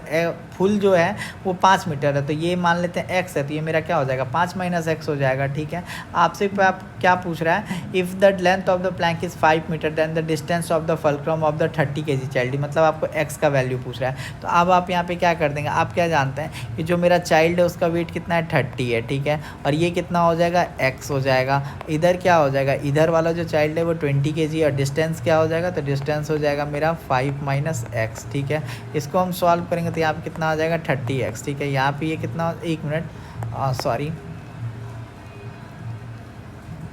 फुल जो है वो 5 मीटर है तो ये मान लेते हैं x है, तो ये मेरा क्या हो जाएगा, 5 माइनस एक्स हो जाएगा, ठीक है। आपसे आप क्या पूछ रहा है, if the length of the plank is 5 metre then the distance of the fulcrum of the 30 kg child, मतलब आपको x का वैल्यू पूछ रहा है। तो अब आप यहाँ पे क्या कर देंगे, आप क्या जानते हैं कि जो मेरा चाइल्ड है उसका वेट कितना है, 30 है, ठीक है। और ये कितना हो जाएगा, x हो जाएगा। इधर क्या हो जाएगा, इधर वाला जो चाइल्ड है वो 20 kg और डिस्टेंस क्या हो जाएगा, तो डिस्टेंस हो जाएगा मेरा 5 माइनस एक्स, ठीक है। इसको हम सॉल्व करेंगे तो यहाँ पे कितना आ जाएगा, 30x, ठीक है। यहाँ पे ये कितना, 1 मिनट सॉरी,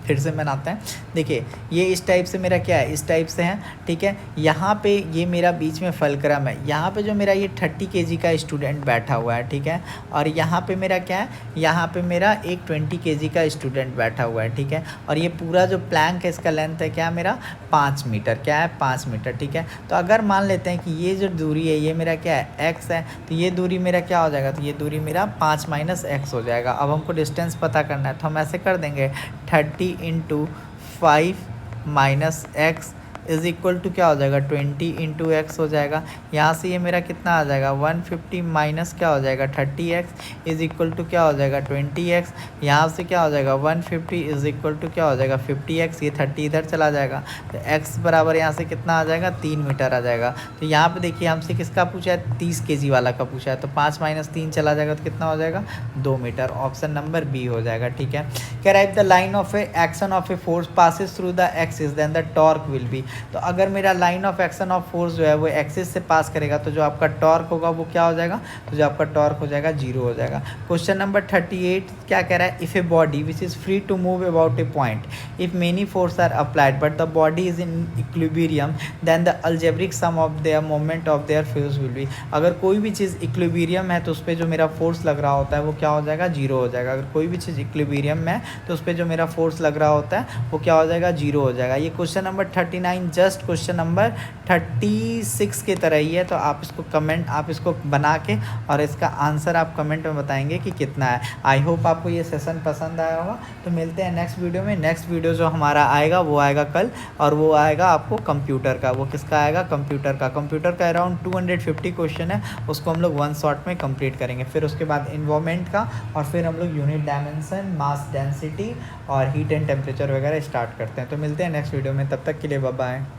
फिर से बनाते हैं। देखिए ये इस टाइप से मेरा क्या है, इस टाइप से है, ठीक है। यहाँ पे ये मेरा बीच में फल्क्रम है, यहाँ पे जो मेरा ये 30 kg का स्टूडेंट बैठा हुआ है, ठीक है। और यहाँ पे मेरा क्या है, यहाँ पे मेरा एक 20 kg का स्टूडेंट बैठा हुआ है, ठीक है। और ये पूरा जो प्लैंक है इसका लेंथ है क्या मेरा, 5 मीटर, क्या है, 5 मीटर, ठीक है। तो अगर मान लेते हैं कि ये जो दूरी है ये मेरा क्या है, x है, तो ये दूरी मेरा क्या हो जाएगा, तो ये दूरी मेरा 5 माइनस एक्स हो जाएगा। अब हमको डिस्टेंस पता करना है तो हम ऐसे कर देंगे 30 into 5 minus x is equal to क्या हो जाएगा, 20 इंटू एक्स हो जाएगा। यहाँ से ये मेरा कितना आ जाएगा, 150 माइनस क्या हो जाएगा, 30x इज़ इक्वल टू क्या हो जाएगा, 20x। यहाँ से क्या हो जाएगा, 150 इज़ इक्वल टू क्या हो जाएगा, 50x। ये 30 इधर चला जाएगा तो x बराबर यहाँ से कितना आ जाएगा, 3 मीटर आ जाएगा। तो यहाँ पे देखिए हमसे किसका पूछा है, 30 kg वाला का पूछा है, तो 5 माइनस 3 चला जाएगा तो कितना हो जाएगा, 2 मीटर। ऑप्शन नंबर बी हो जाएगा, ठीक है। कह रहा है the line of a action of a force passes through the axis then the torque will be. तो अगर मेरा line of action of force जो है वो एक्सिस से पास करेगा तो जो आपका टॉर्क होगा वो क्या हो जाएगा, तो जो आपका टॉर्क हो जाएगा 0 हो जाएगा। क्वेश्चन नंबर 38 क्या कह रहा है, if a body which is free to move about a point if many force are applied but the body is in equilibrium then the algebraic sum of their moment of their force will be. अगर कोई भी चीज़ equilibrium है तो उस पर जो मेरा force लग रहा होता है वो क्या हो जाएगा, 0 हो जाएगा। अगर कोई भी चीज़ इक्विलिब्रियम में है तो उस पर जो मेरा फोर्स लग रहा होता है वो क्या हो जाएगा, 0 हो जाएगा। ये question number 39 just question number 36 की तरह ही है। तो आप इसको कमेंट, आप इसको बना के और इसका आंसर आप कमेंट में बताएंगे कि कितना है। आई होप आपको ये सेशन पसंद आया होगा। तो मिलते हैं नेक्स्ट वीडियो में। नेक्स्ट वीडियो जो हमारा आएगा वो आएगा कल, और वो आएगा आपको कंप्यूटर का। वो किसका आएगा, कंप्यूटर का। कंप्यूटर का अराउंड 250 क्वेश्चन है, उसको हम लोग 1 शॉट में कंप्लीट करेंगे। फिर उसके बाद इन्वायरमेंट का, और फिर हम लोग यूनिट डायमेंशन, मास डेंसिटी और हीट एंड टेम्परेचर वगैरह स्टार्ट करते हैं। तो मिलते हैं नेक्स्ट वीडियो में, तब तक के लिए बाय बाय।